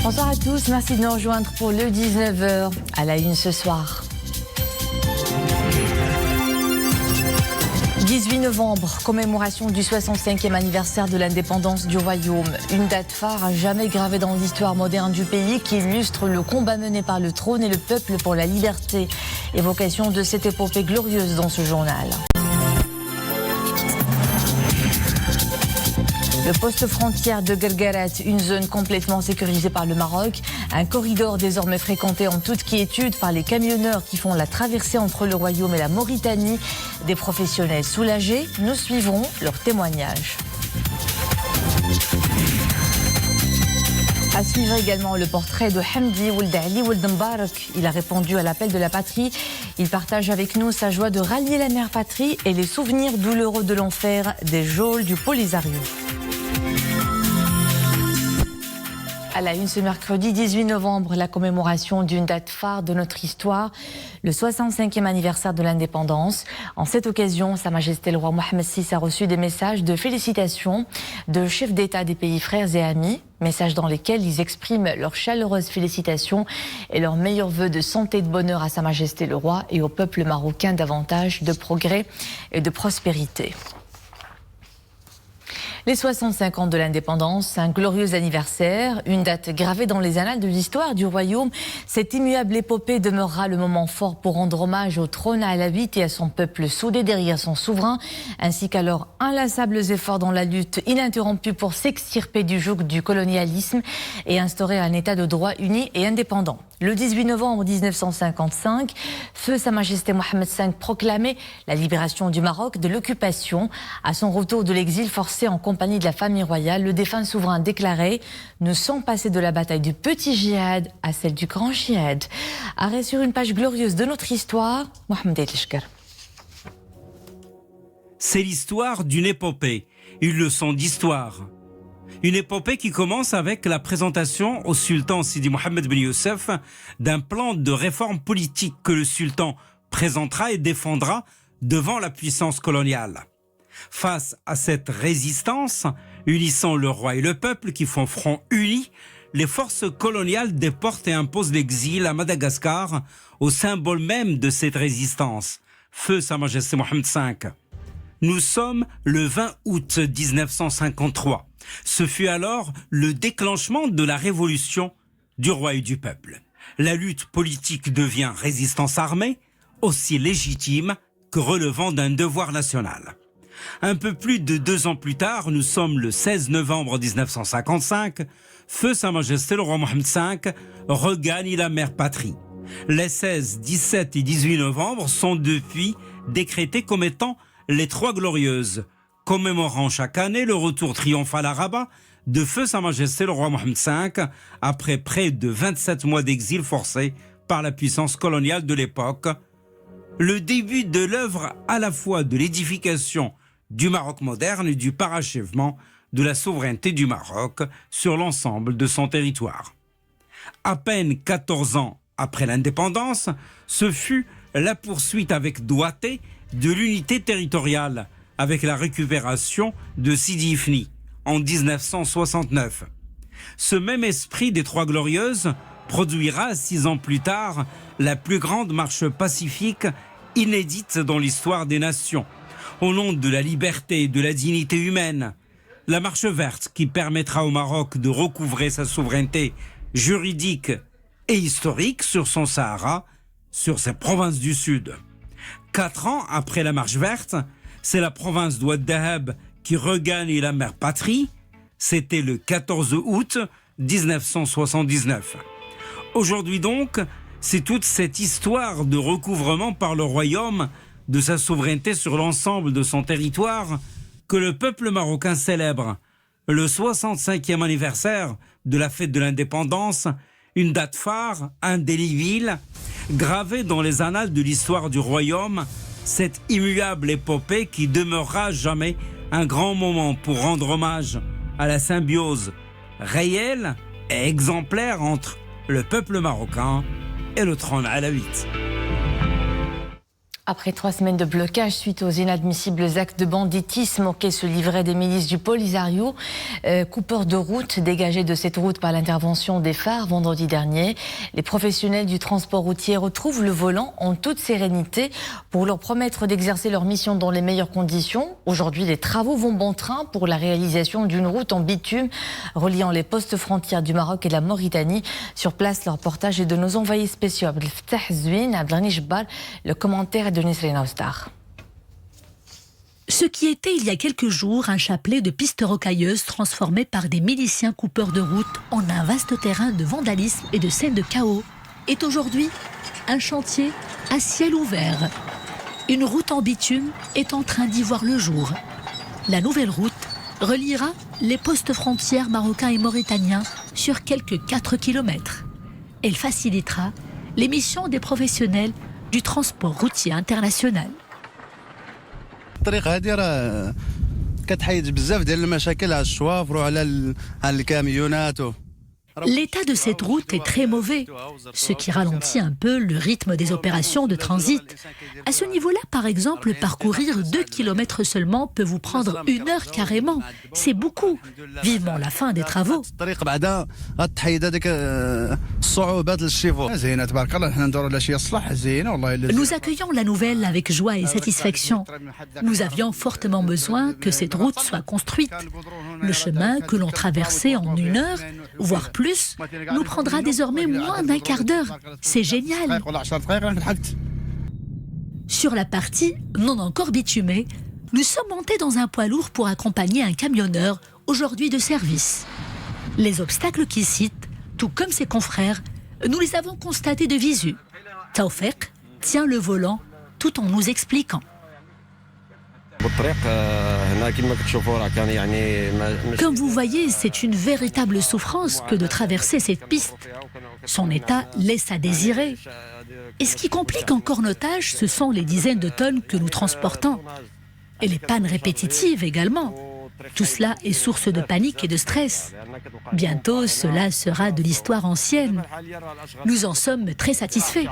Bonsoir à tous, merci de nous rejoindre pour le 19h à la une ce soir. 18 novembre, commémoration du 65e anniversaire de l'indépendance du Royaume. Une date phare jamais gravée dans l'histoire moderne du pays qui illustre le combat mené par le trône et le peuple pour la liberté. Évocation de cette épopée glorieuse dans ce journal. Le poste frontière de Guerguerat, une zone complètement sécurisée par le Maroc, un corridor désormais fréquenté en toute quiétude par les camionneurs qui font la traversée entre le Royaume et la Mauritanie. Des professionnels soulagés, nous suivrons leurs témoignages. À suivre également le portrait de Hamdi Ould Ali Ould Mbarak. Il a répondu à l'appel de la patrie. Il partage avec nous sa joie de rallier la mère patrie et les souvenirs douloureux de l'enfer des geôles du Polisario. À la une ce mercredi 18 novembre, la commémoration d'une date phare de notre histoire, le 65e anniversaire de l'indépendance. En cette occasion, Sa Majesté le roi Mohammed VI a reçu des messages de félicitations de chefs d'État des pays frères et amis, messages dans lesquels ils expriment leurs chaleureuses félicitations et leurs meilleurs vœux de santé et de bonheur à Sa Majesté le roi et au peuple marocain davantage de progrès et de prospérité. Les 65 ans de l'indépendance, un glorieux anniversaire, une date gravée dans les annales de l'histoire du Royaume. Cette immuable épopée demeurera le moment fort pour rendre hommage au trône alawite et à son peuple soudé derrière son souverain, ainsi qu'à leurs inlassables efforts dans la lutte ininterrompue pour s'extirper du joug du colonialisme et instaurer un état de droit uni et indépendant. Le 18 novembre 1955, feu Sa Majesté Mohammed V proclamait la libération du Maroc de l'occupation. À son retour de l'exil forcé en compagnie de la famille royale, le défunt souverain déclarait « Nous sommes passés de la bataille du petit djihad à celle du grand djihad ». Arrêt sur une page glorieuse de notre histoire, Mohamed El-Shkar. C'est l'histoire d'une épopée, une leçon d'histoire. Une épopée qui commence avec la présentation au sultan Sidi Mohammed Ben Youssef d'un plan de réforme politique que le sultan présentera et défendra devant la puissance coloniale. Face à cette résistance, unissant le roi et le peuple qui font front uni, les forces coloniales déportent et imposent l'exil à Madagascar, au symbole même de cette résistance, feu Sa Majesté Mohammed V. Nous sommes le 20 août 1953. Ce fut alors le déclenchement de la révolution du roi et du peuple. La lutte politique devient résistance armée, aussi légitime que relevant d'un devoir national. Un peu plus de 2 ans plus tard, nous sommes le 16 novembre 1955, feu Sa Majesté le roi Mohammed V regagne la mère patrie. Les 16, 17 et 18 novembre sont depuis décrétés comme étant les 3 glorieuses, commémorant chaque année le retour triomphal à Rabat de feu Sa Majesté le roi Mohammed V après près de 27 mois d'exil forcé par la puissance coloniale de l'époque. Le début de l'œuvre à la fois de l'édification du Maroc moderne et du parachèvement de la souveraineté du Maroc sur l'ensemble de son territoire. À peine 14 ans après l'indépendance, ce fut la poursuite avec doigté de l'unité territoriale avec la récupération de Sidi Ifni en 1969. Ce même esprit des 3 glorieuses produira 6 ans plus tard la plus grande marche pacifique inédite dans l'histoire des nations, au nom de la liberté et de la dignité humaine. La marche verte qui permettra au Maroc de recouvrer sa souveraineté juridique et historique sur son Sahara, sur ses provinces du Sud. 4 ans après la marche verte, c'est la province d'Oued Dahab qui regagne la mère patrie. C'était le 14 août 1979. Aujourd'hui donc, c'est toute cette histoire de recouvrement par le royaume de sa souveraineté sur l'ensemble de son territoire que le peuple marocain célèbre. Le 65e anniversaire de la fête de l'indépendance, une date phare, indélébile, gravée dans les annales de l'histoire du royaume, cette immuable épopée qui demeurera jamais un grand moment pour rendre hommage à la symbiose réelle et exemplaire entre le peuple marocain et le trône alawite. Après 3 semaines de blocage suite aux inadmissibles actes de banditisme auxquels se livraient des milices du Polisario, coupeurs de route dégagés de cette route par l'intervention des phares vendredi dernier, les professionnels du transport routier retrouvent le volant en toute sérénité pour leur promettre d'exercer leur mission dans les meilleures conditions. Aujourd'hui, les travaux vont bon train pour la réalisation d'une route en bitume reliant les postes frontières du Maroc et de la Mauritanie. Sur place, le reportage est de nos envoyés spéciaux Abdelfatah Zouine, Abdelghani Jbal, le commentaire de Nisrina Oustar. Ce qui était il y a quelques jours un chapelet de pistes rocailleuses transformé par des miliciens coupeurs de route en un vaste terrain de vandalisme et de scènes de chaos est aujourd'hui un chantier à ciel ouvert. Une route en bitume est en train d'y voir le jour. La nouvelle route reliera les postes frontières marocains et mauritaniens sur quelques 4 kilomètres. Elle facilitera les missions des professionnels du transport routier international. الطريق هذه راه كتحيد بزاف ديال المشاكل على الشوافر وعلى الكاميونات. L'état de cette route est très mauvais, ce qui ralentit un peu le rythme des opérations de transit. À ce niveau-là, par exemple, parcourir 2 km seulement peut vous prendre 1 heure carrément. C'est beaucoup. Vivement la fin des travaux. Nous accueillons la nouvelle avec joie et satisfaction. Nous avions fortement besoin que cette route soit construite. Le chemin que l'on traversait en 1 heure, voire plus, nous prendra désormais moins d'1 quart d'heure. C'est génial. Sur la partie non encore bitumée, nous sommes montés dans un poids lourd pour accompagner un camionneur, aujourd'hui de service. Les obstacles qu'il cite, tout comme ses confrères, nous les avons constatés de visu. Taoufek tient le volant tout en nous expliquant. Comme vous voyez, c'est une véritable souffrance que de traverser cette piste. Son état laisse à désirer. Et ce qui complique encore nos tâches, ce sont les dizaines de tonnes que nous transportons. Et les pannes répétitives également. Tout cela est source de panique et de stress. Bientôt, cela sera de l'histoire ancienne. Nous en sommes très satisfaits.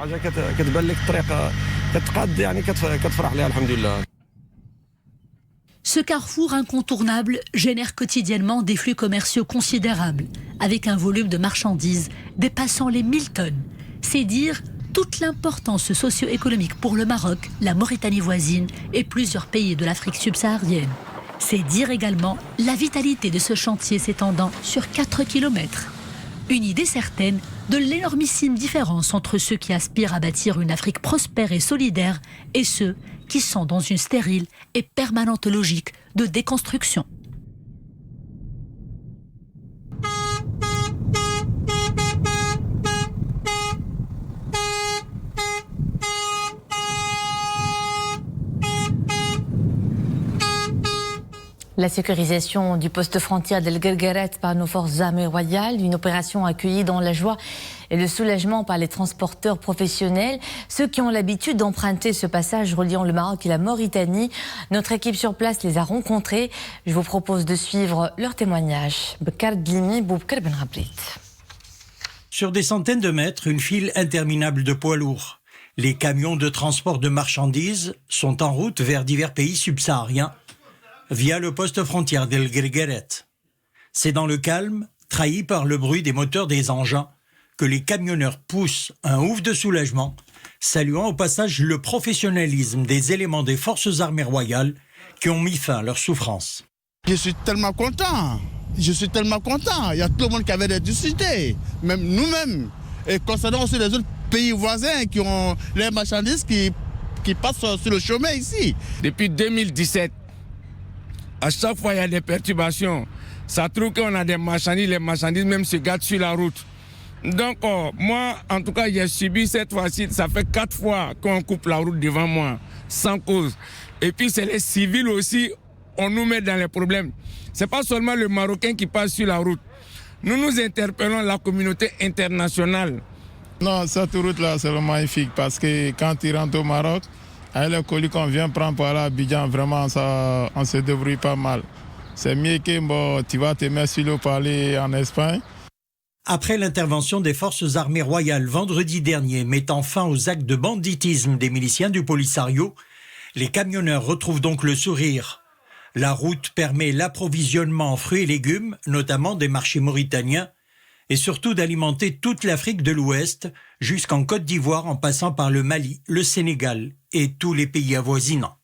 Ce carrefour incontournable génère quotidiennement des flux commerciaux considérables, avec un volume de marchandises dépassant les 1000 tonnes. C'est dire toute l'importance socio-économique pour le Maroc, la Mauritanie voisine et plusieurs pays de l'Afrique subsaharienne. C'est dire également la vitalité de ce chantier s'étendant sur 4 kilomètres. Une idée certaine de l'énormissime différence entre ceux qui aspirent à bâtir une Afrique prospère et solidaire et ceux qui sont dans une stérile et permanente logique de déconstruction. La sécurisation du poste frontière d'El Guergueret par nos forces armées royales, une opération accueillie dans la joie et le soulagement par les transporteurs professionnels, ceux qui ont l'habitude d'emprunter ce passage reliant le Maroc et la Mauritanie. Notre équipe sur place les a rencontrés. Je vous propose de suivre leurs témoignages. Sur des centaines de mètres, une file interminable de poids lourds. Les camions de transport de marchandises sont en route vers divers pays subsahariens via le poste frontière d'El Guergueret. C'est dans le calme, trahi par le bruit des moteurs des engins, que les camionneurs poussent un ouf de soulagement, saluant au passage le professionnalisme des éléments des forces armées royales qui ont mis fin à leur souffrance. Je suis tellement content. Il y a tout le monde qui avait des difficultés, même nous-mêmes. Et concernant aussi les autres pays voisins qui ont les marchandises qui passent sur le chemin ici. Depuis 2017, à chaque fois il y a des perturbations. Ça trouve qu'on a des marchandises, les marchandises même se gardent sur la route. Donc moi, en tout cas, j'ai subi cette fois-ci, ça fait 4 fois qu'on coupe la route devant moi, sans cause. Et puis c'est les civils aussi, on nous met dans les problèmes. C'est pas seulement le Marocain qui passe sur la route. Nous interpellons la communauté internationale. Non, cette route-là, c'est magnifique parce que quand tu rentres au Maroc, avec le colis qu'on vient prendre pour aller à Abidjan, vraiment, ça, on se débrouille pas mal. C'est mieux que tu vas te mettre sur l'eau pour aller en Espagne. Après l'intervention des forces armées royales vendredi dernier, mettant fin aux actes de banditisme des miliciens du Polisario, les camionneurs retrouvent donc le sourire. La route permet l'approvisionnement en fruits et légumes, notamment des marchés mauritaniens, et surtout d'alimenter toute l'Afrique de l'Ouest, jusqu'en Côte d'Ivoire en passant par le Mali, le Sénégal et tous les pays avoisinants.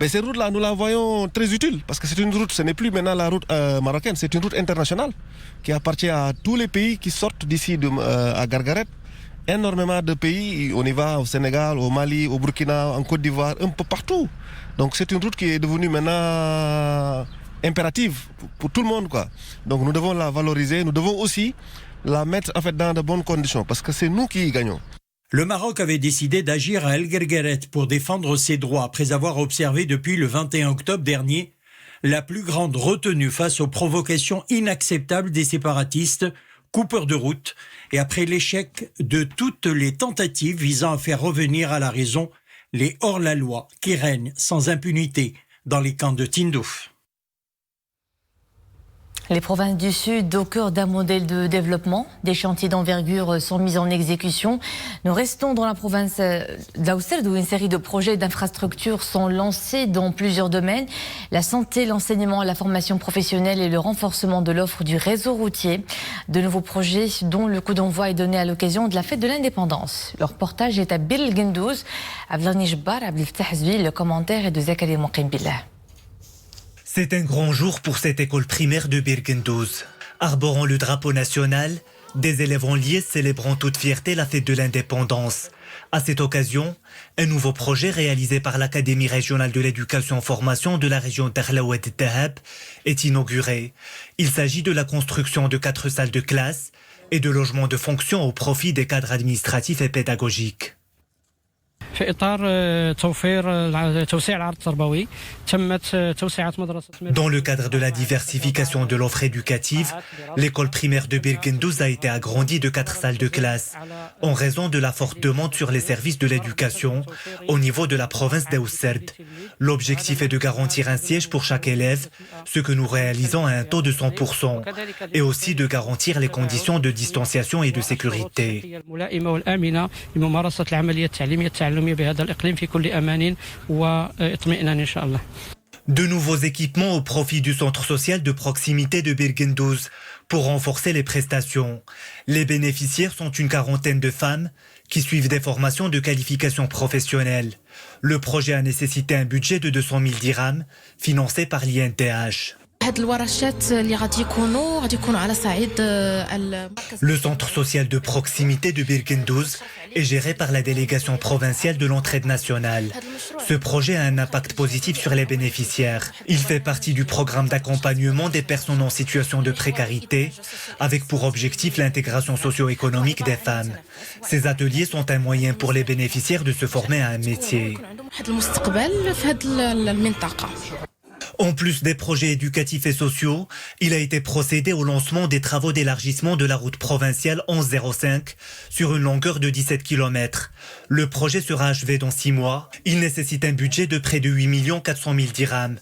Mais ces routes-là, nous la voyons très utile parce que c'est une route, ce n'est plus maintenant la route marocaine, c'est une route internationale qui appartient à tous les pays qui sortent d'ici à Gargaret. Énormément de pays, on y va au Sénégal, au Mali, au Burkina, en Côte d'Ivoire, un peu partout. Donc c'est une route qui est devenue maintenant impérative pour tout le monde, quoi. Donc nous devons la valoriser, nous devons aussi la mettre en fait dans de bonnes conditions parce que c'est nous qui y gagnons. Le Maroc avait décidé d'agir à El Guergueret pour défendre ses droits après avoir observé depuis le 21 octobre dernier la plus grande retenue face aux provocations inacceptables des séparatistes, coupeurs de route, et après l'échec de toutes les tentatives visant à faire revenir à la raison les hors-la-loi qui règnent sans impunité dans les camps de Tindouf. Les provinces du Sud au cœur d'un modèle de développement. Des chantiers d'envergure sont mis en exécution. Nous restons dans la province d'Aosserd où une série de projets d'infrastructures sont lancés dans plusieurs domaines. La santé, l'enseignement, la formation professionnelle et le renforcement de l'offre du réseau routier. De nouveaux projets dont le coup d'envoi est donné à l'occasion de la fête de l'indépendance. Le reportage est à Bir Guendouz, à Vlarnijbar, à Abdelftah Zwi. Le commentaire est de Zakaria Mouqim Billah. C'est un grand jour pour cette école primaire de Bir Guendouz. Arborant le drapeau national, des élèves en liesse célébrant toute fierté la fête de l'indépendance. À cette occasion, un nouveau projet réalisé par l'Académie régionale de l'éducation-formation de la région d'Arlaouet Dahab est inauguré. Il s'agit de la construction de 4 salles de classe et de logements de fonction au profit des cadres administratifs et pédagogiques. Dans le cadre de la diversification de l'offre éducative, l'école primaire de Bir Guendouz a été agrandie de 4 salles de classe en raison de la forte demande sur les services de l'éducation au niveau de la province d'Aosserd. L'objectif est de garantir un siège pour chaque élève, ce que nous réalisons à un taux de 100%, et aussi de garantir les conditions de distanciation et de sécurité. De nouveaux équipements au profit du centre social de proximité de Bir Guendouz pour renforcer les prestations. Les bénéficiaires sont une quarantaine de femmes qui suivent des formations de qualification professionnelle. Le projet a nécessité un budget de 200 000 dirhams financé par l'INTH. Le centre social de proximité de Bir Guendouz est géré par la délégation provinciale de l'entraide nationale. Ce projet a un impact positif sur les bénéficiaires. Il fait partie du programme d'accompagnement des personnes en situation de précarité, avec pour objectif l'intégration socio-économique des femmes. Ces ateliers sont un moyen pour les bénéficiaires de se former à un métier. En plus des projets éducatifs et sociaux, il a été procédé au lancement des travaux d'élargissement de la route provinciale 1105 sur une longueur de 17 km. Le projet sera achevé dans 6 mois. Il nécessite un budget de près de 8 400 000 dirhams.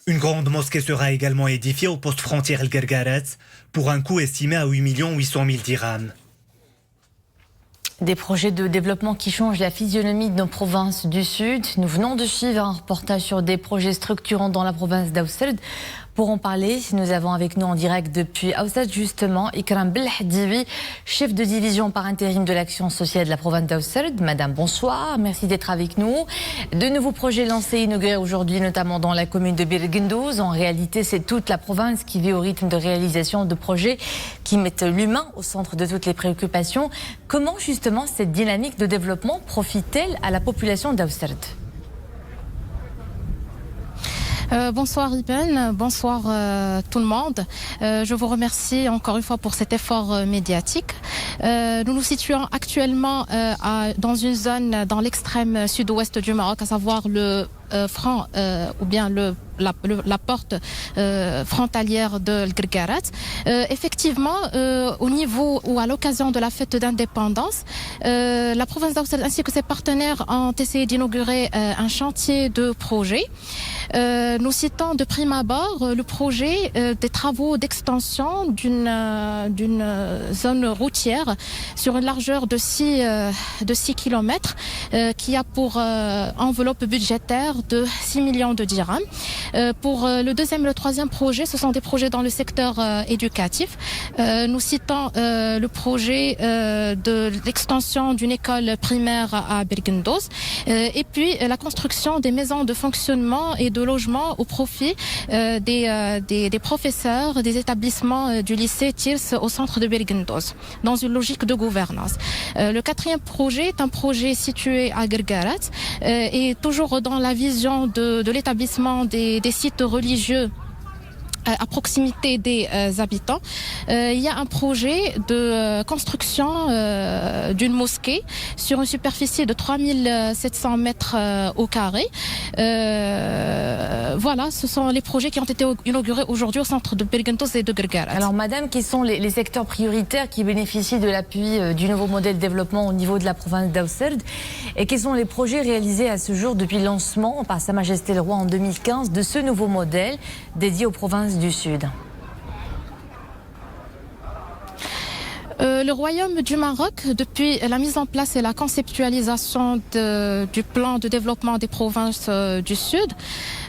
Une grande mosquée sera également édifiée au poste frontière El Guergueret pour un coût estimé à 8 800 000 dirhams. Des projets de développement qui changent la physionomie de nos provinces du Sud. Nous venons de suivre un reportage sur des projets structurants dans la province d'Aosserd. Pour en parler, nous avons avec nous en direct depuis Aosserd justement Ikram Belhadiwi, chef de division par intérim de l'action sociale de la province d'Aosserd. Madame, bonsoir, merci d'être avec nous. De nouveaux projets lancés et inaugurés aujourd'hui, notamment dans la commune de Bir Guendouz. En réalité, c'est toute la province qui vit au rythme de réalisation de projets qui mettent l'humain au centre de toutes les préoccupations. Comment justement cette dynamique de développement profite-t-elle à la population d'Aosserd ? Bonsoir Iben, bonsoir tout le monde. Je vous remercie encore une fois pour cet effort médiatique. Nous nous situons actuellement dans une zone dans l'extrême sud-ouest du Maroc, à savoir le franc ou bien la porte frontalière de Guergueret. Effectivement, au niveau ou à l'occasion de la fête d'indépendance, la province d'Aosserd ainsi que ses partenaires ont essayé d'inaugurer un chantier de projet. Nous citons de prime abord le projet des travaux d'extension d'une zone routière sur une largeur de 6 km qui a pour enveloppe budgétaire de 6 millions de dirhams. Pour le deuxième et le troisième projet, ce sont des projets dans le secteur éducatif. Nous citons le projet de l'extension d'une école primaire à Bergendos et puis la construction des maisons de fonctionnement et de logement au profit des professeurs des établissements du lycée Tirs au centre de Bergendos, dans une logique de gouvernance. Le quatrième projet est un projet situé à Guergarat et toujours dans la vision de l'établissement des sites religieux à proximité des habitants. Il y a un projet de construction d'une mosquée sur une superficie de 3700 mètres au carré. Voilà, ce sont les projets qui ont été inaugurés aujourd'hui au centre de Bergentos et de Guergarat. Alors madame, quels sont les secteurs prioritaires qui bénéficient de l'appui du nouveau modèle de développement au niveau de la province d'Aosserd et quels sont les projets réalisés à ce jour depuis le lancement par Sa Majesté le Roi en 2015 de ce nouveau modèle dédié aux provinces du Sud? Le Royaume du Maroc, depuis la mise en place et la conceptualisation du plan de développement des provinces du Sud,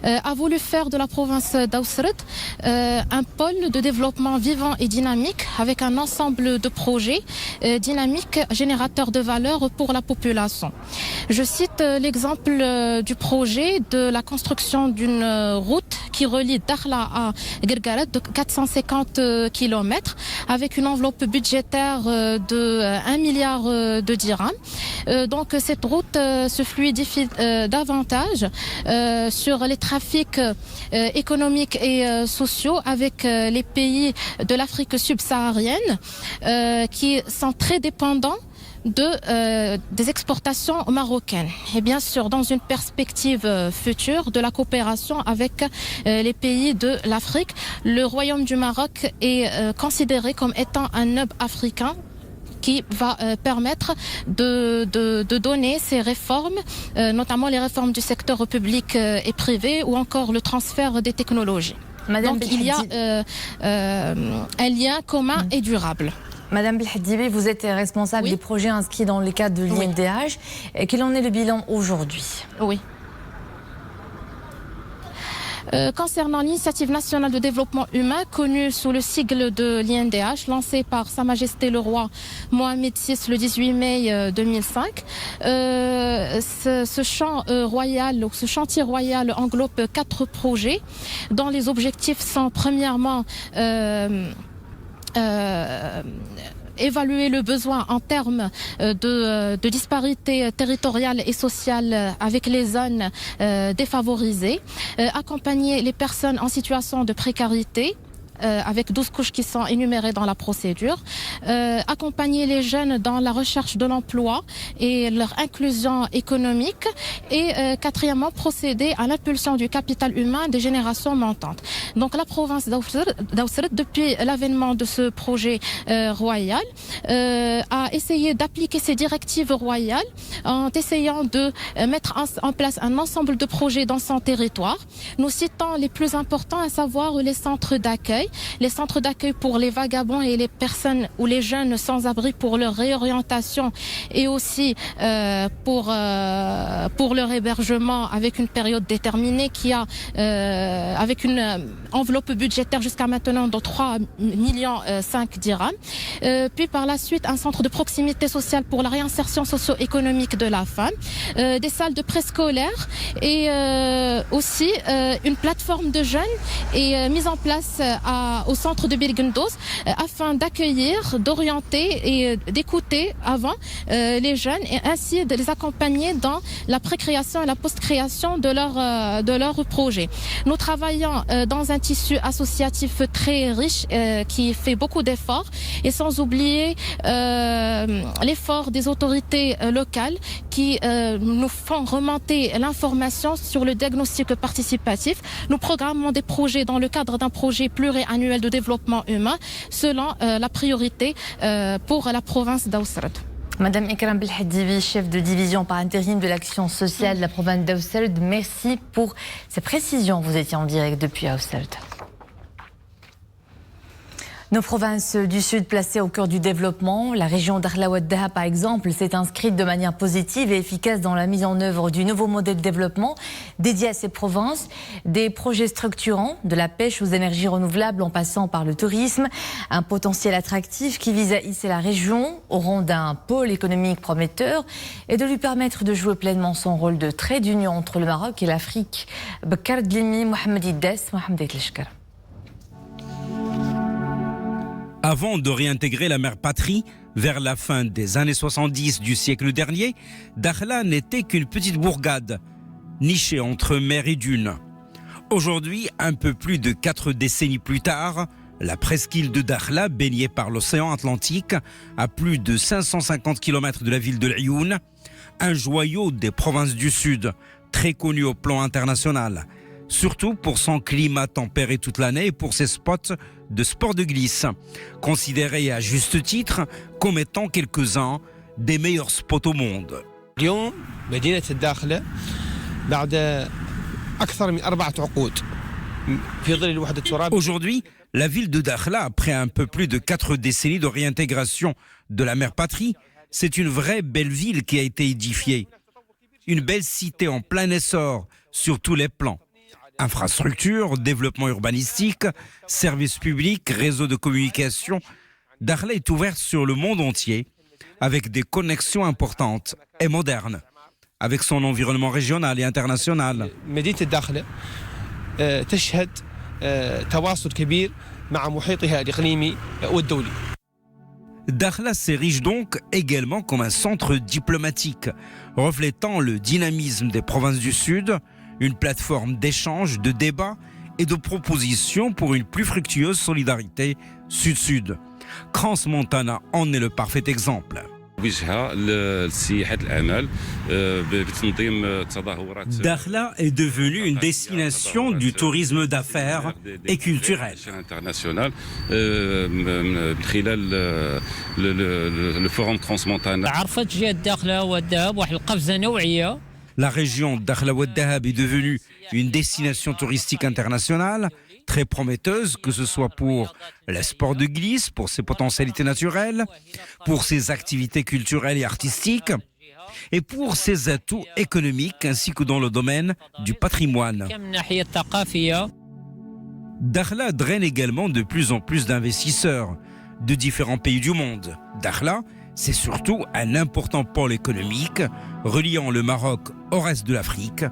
a voulu faire de la province d'Aosserd un pôle de développement vivant et dynamique avec un ensemble de projets dynamiques générateurs de valeur pour la population. Je cite l'exemple du projet de la construction d'une route qui relie Dakhla à Guergarat de 450 km avec une enveloppe budgétaire de 1 milliard de dirhams. Donc cette route se fluidifie davantage sur les trafics économiques et sociaux avec les pays de l'Afrique subsaharienne qui sont très dépendants des exportations marocaines. Et bien sûr, dans une perspective future de la coopération avec les pays de l'Afrique, le Royaume du Maroc est considéré comme étant un hub africain qui va permettre de donner ces réformes, notamment les réformes du secteur public et privé ou encore le transfert des technologies. Madame Donc il y a un lien commun et durable. Madame Belhadibi, vous êtes responsable des projets inscrits dans le cadre de l'INDH. Quel en est le bilan aujourd'hui? Oui. Concernant l'initiative nationale de développement humain, connue sous le sigle de l'INDH, lancée par Sa Majesté le Roi Mohamed VI le 18 mai 2005, ce champ royal, ce chantier royal englobe 4 projets dont les objectifs sont premièrement évaluer le besoin en termes de disparité territoriale et sociale avec les zones défavorisées, accompagner les personnes en situation de précarité, avec 12 couches qui sont énumérées dans la procédure, accompagner les jeunes dans la recherche de l'emploi et leur inclusion économique et quatrièmement procéder à l'impulsion du capital humain des générations montantes. Donc la province d'Aosserd, depuis l'avènement de ce projet royal, a essayé d'appliquer ces directives royales en essayant de mettre en place un ensemble de projets dans son territoire. Nous citons les plus importants, à savoir les centres d'accueil, pour les vagabonds et les personnes ou les jeunes sans abri pour leur réorientation et aussi pour leur hébergement avec une période déterminée qui a avec une enveloppe budgétaire jusqu'à maintenant de 3,5 millions dirhams. Puis par la suite un centre de proximité sociale pour la réinsertion socio-économique de la femme, des salles de préscolaire et aussi une plateforme de jeunes est mise en place au centre de Bergendos afin d'accueillir, d'orienter et d'écouter avant les jeunes et ainsi de les accompagner dans la précréation et la post-création de leur projet. Nous travaillons dans un tissu associatif très riche qui fait beaucoup d'efforts et sans oublier l'effort des autorités locales qui nous font remonter l'information sur le diagnostic participatif. Nous programmons des projets dans le cadre d'un projet pluriannuel de développement humain selon la priorité pour la province d'Aosserd. Madame Ikram Belhadivi, chef de division par intérim de l'action sociale de la province d'Aousselt, merci pour ces précisions. Vous étiez en direct depuis Aousselt. Nos provinces du Sud placées au cœur du développement, la région d'Dakhla Oued Dahab par exemple, s'est inscrite de manière positive et efficace dans la mise en œuvre du nouveau modèle de développement dédié à ces provinces. Des projets structurants, de la pêche aux énergies renouvelables en passant par le tourisme, un potentiel attractif qui vise à hisser la région au rang d'un pôle économique prometteur et de lui permettre de jouer pleinement son rôle de trait d'union entre le Maroc et l'Afrique. Bakar Dlimi, Mohamed Iddes, Mohamed Etleshkar. Avant de réintégrer la mère patrie, vers la fin des années 70 du siècle dernier, Dakhla n'était qu'une petite bourgade, nichée entre mer et dune. Aujourd'hui, un peu plus de 4 décennies plus tard, la presqu'île de Dakhla, baignée par l'océan Atlantique, à plus de 550 km de la ville de l'Ayoun, un joyau des provinces du Sud, très connu au plan international, surtout pour son climat tempéré toute l'année et pour ses spots de sport de glisse, considérés à juste titre comme étant quelques-uns des meilleurs spots au monde. Aujourd'hui, la ville de Dakhla, après un peu plus de 4 décennies de réintégration de la mère patrie, c'est une vraie belle ville qui a été édifiée. Une belle cité en plein essor sur tous les plans. Infrastructures, développement urbanistique, services publics, réseaux de communication. Dakhla est ouverte sur le monde entier avec des connexions importantes et modernes avec son environnement régional et international. Dakhla s'érige donc également comme un centre diplomatique, reflétant le dynamisme des provinces du Sud, une plateforme d'échange, de débat et de propositions pour une plus fructueuse solidarité Sud-Sud. Crans-Montana en est le parfait exemple. Dakhla est devenue une destination du tourisme d'affaires et culturel. Le forum Crans-Montana. La région d'Dakhla Oued Dahab est devenue une destination touristique internationale très prometteuse, que ce soit pour les sports de glisse, pour ses potentialités naturelles, pour ses activités culturelles et artistiques, et pour ses atouts économiques ainsi que dans le domaine du patrimoine. Dakhla draine également de plus en plus d'investisseurs de différents pays du monde. Dakhla, c'est surtout un important pôle économique reliant le Maroc au reste de l'Afrique,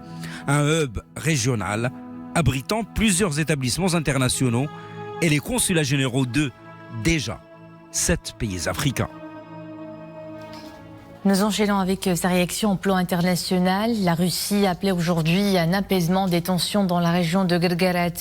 un hub régional abritant plusieurs établissements internationaux et les consulats généraux de, déjà, 7 pays africains. Nous enchaînons avec sa réaction au plan international. La Russie a appelé aujourd'hui à un apaisement des tensions dans la région de Belgorod.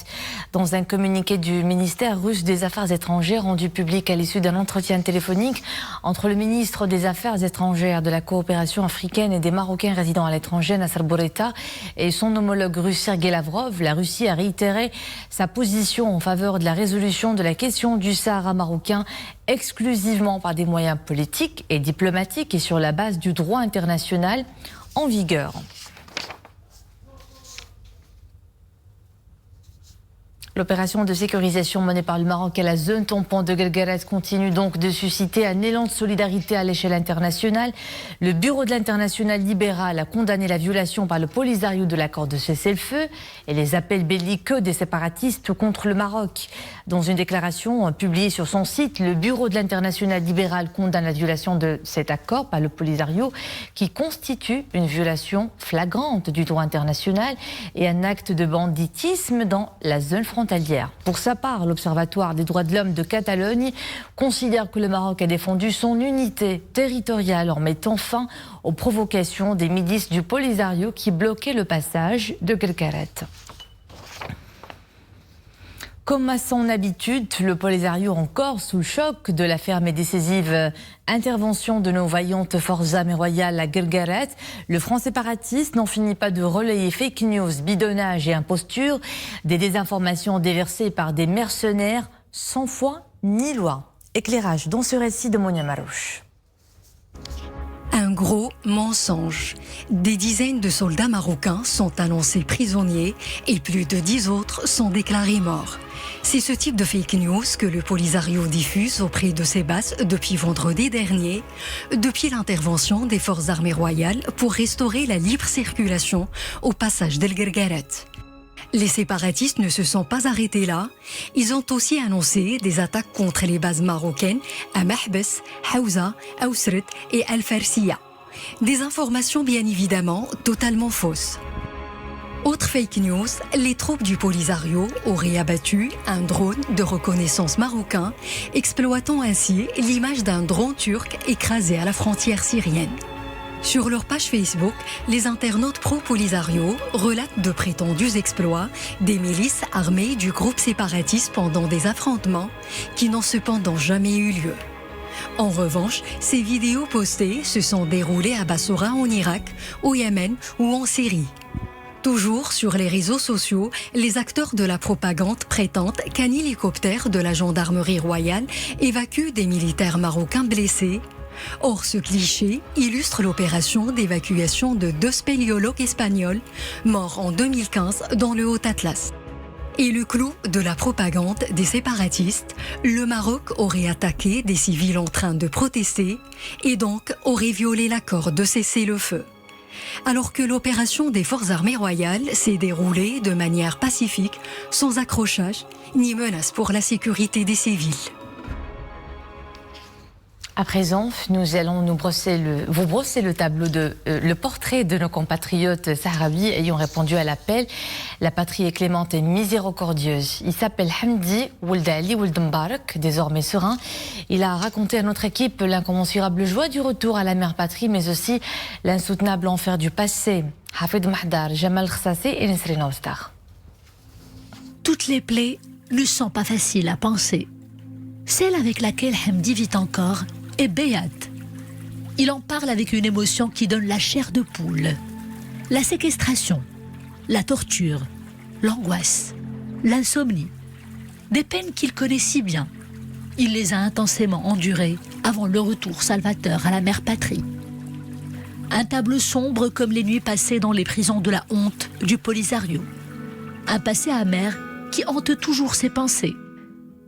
Dans un communiqué du ministère russe des Affaires étrangères rendu public à l'issue d'un entretien téléphonique entre le ministre des Affaires étrangères, de la coopération africaine et des Marocains résidant à l'étranger, Nasser Bourita, et son homologue russe Sergei Lavrov, la Russie a réitéré sa position en faveur de la résolution de la question du Sahara marocain exclusivement par des moyens politiques et diplomatiques et sur la base du droit international en vigueur. L'opération de sécurisation menée par le Maroc à la zone tampon de Belgorod continue donc de susciter un élan de solidarité à l'échelle internationale. Le Bureau de l'International libéral a condamné la violation par le Polisario de l'accord de cessez-le-feu et les appels belliqueux des séparatistes contre le Maroc. Dans une déclaration publiée sur son site, le Bureau de l'International libéral condamne la violation de cet accord par le Polisario qui constitue une violation flagrante du droit international et un acte de banditisme dans la zone frontalière. Pour sa part, l'Observatoire des droits de l'homme de Catalogne considère que le Maroc a défendu son unité territoriale en mettant fin aux provocations des milices du Polisario qui bloquaient le passage de Belgorod. Comme à son habitude, le Polisario encore sous le choc de la ferme et décisive intervention de nos vaillantes forces armées royales à Belgorod. Le front séparatiste n'en finit pas de relayer fake news, bidonnage et imposture, des désinformations déversées par des mercenaires sans foi ni loi. Éclairage dans ce récit de Monia Marouche. gros mensonge. Des dizaines de soldats marocains sont annoncés prisonniers et plus de 10 autres sont déclarés morts. C'est ce type de fake news que le Polisario diffuse auprès de ses bases depuis vendredi dernier, depuis l'intervention des forces armées royales pour restaurer la libre circulation au passage d'El Guerguerat. Les séparatistes ne se sont pas arrêtés là. Ils ont aussi annoncé des attaques contre les bases marocaines à Mahbes, Haouza, Aousret et Al-Farsiya. Des informations bien évidemment totalement fausses. Autre fake news, les troupes du Polisario auraient abattu un drone de reconnaissance marocain, exploitant ainsi l'image d'un drone turc écrasé à la frontière syrienne. Sur leur page Facebook, les internautes pro-Polisario relatent de prétendus exploits des milices armées du groupe séparatiste pendant des affrontements qui n'ont cependant jamais eu lieu. En revanche, ces vidéos postées se sont déroulées à Bassoura en Irak, au Yémen ou en Syrie. Toujours sur les réseaux sociaux, les acteurs de la propagande prétendent qu'un hélicoptère de la gendarmerie royale évacue des militaires marocains blessés. Or, ce cliché illustre l'opération d'évacuation de 2 spéléologues espagnols morts en 2015 dans le Haut-Atlas. Et le clou de la propagande des séparatistes, le Maroc aurait attaqué des civils en train de protester et donc aurait violé l'accord de cessez-le-feu. Alors que l'opération des forces armées royales s'est déroulée de manière pacifique, sans accrochage ni menace pour la sécurité des civils. À présent, nous allons vous brosser le tableau le portrait de nos compatriotes sahraouis ayant répondu à l'appel. La patrie est clémente et miséricordieuse. Il s'appelle Hamdi Ould Ali Ould Mbarak, désormais serein. Il a raconté à notre équipe l'incommensurable joie du retour à la mère patrie, mais aussi l'insoutenable enfer du passé. Hafid Mahdar, Jamal Khsassi et Nesrine Ostar. Toutes les plaies ne sont pas faciles à penser. Celle avec laquelle Hamdi vit encore est béate. Il en parle avec une émotion qui donne la chair de poule. La séquestration, la torture, l'angoisse, l'insomnie, des peines qu'il connaît si bien. Il les a intensément endurées avant le retour salvateur à la mère patrie. Un tableau sombre comme les nuits passées dans les prisons de la honte du Polisario. Un passé amer qui hante toujours ses pensées.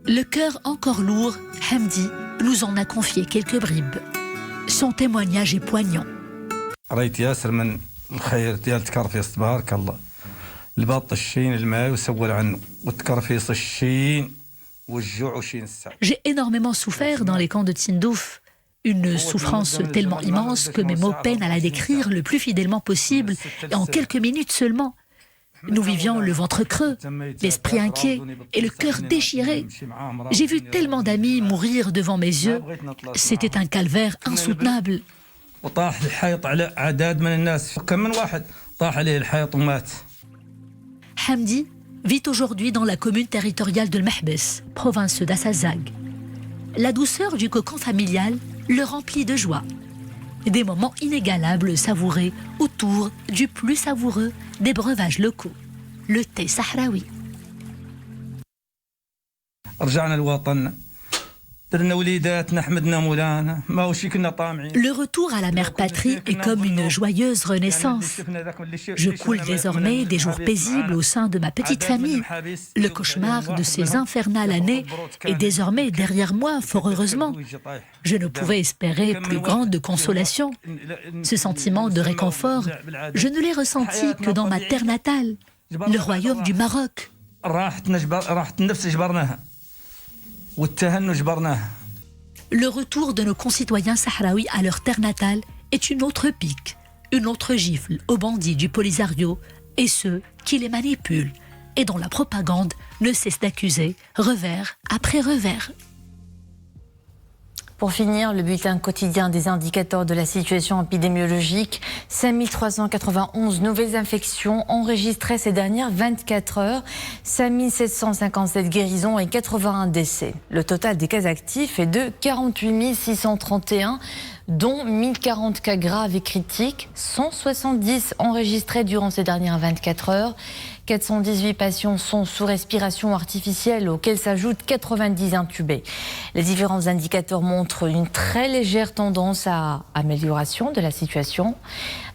Le cœur encore lourd, Hamdi nous en a confié quelques bribes. Son témoignage est poignant. J'ai énormément souffert dans les camps de Tindouf. Une souffrance tellement immense que mes mots peinent à la décrire le plus fidèlement possible et en quelques minutes seulement. Nous vivions le ventre creux, l'esprit inquiet et le cœur déchiré. J'ai vu tellement d'amis mourir devant mes yeux. C'était un calvaire insoutenable. Hamdi vit aujourd'hui dans la commune territoriale de Mahbes, province d'Assazag. La douceur du cocon familial le remplit de joie. Des moments inégalables savourés autour du plus savoureux des breuvages locaux, le thé sahraoui. Le retour à la mère patrie est comme une joyeuse renaissance. Je coule désormais des jours paisibles au sein de ma petite famille. Le cauchemar de ces infernales années est désormais derrière moi, fort heureusement. Je ne pouvais espérer plus grande consolation. Ce sentiment de réconfort, je ne l'ai ressenti que dans ma terre natale, le royaume du Maroc. Le retour de nos concitoyens sahraouis à leur terre natale est une autre pique, une autre gifle aux bandits du Polisario et ceux qui les manipulent et dont la propagande ne cesse d'accuser revers après revers. Pour finir, le bulletin quotidien des indicateurs de la situation épidémiologique. 5391 nouvelles infections enregistrées ces dernières 24 heures. 5757 guérisons et 81 décès. Le total des cas actifs est de 48 631, dont 1040 cas graves et critiques. 170 enregistrés durant ces dernières 24 heures. 418 patients sont sous respiration artificielle, auxquels s'ajoutent 90 intubés. Les différents indicateurs montrent une très légère tendance à amélioration de la situation.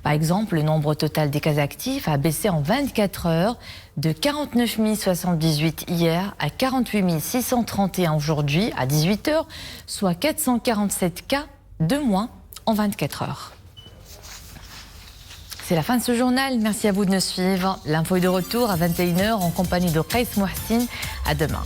Par exemple, le nombre total des cas actifs a baissé en 24 heures de 49 078 hier à 48 631 aujourd'hui à 18 heures, soit 447 cas de moins en 24 heures. C'est la fin de ce journal. Merci à vous de nous suivre. L'info est de retour à 21 h en compagnie de Qais Mohsin. À demain.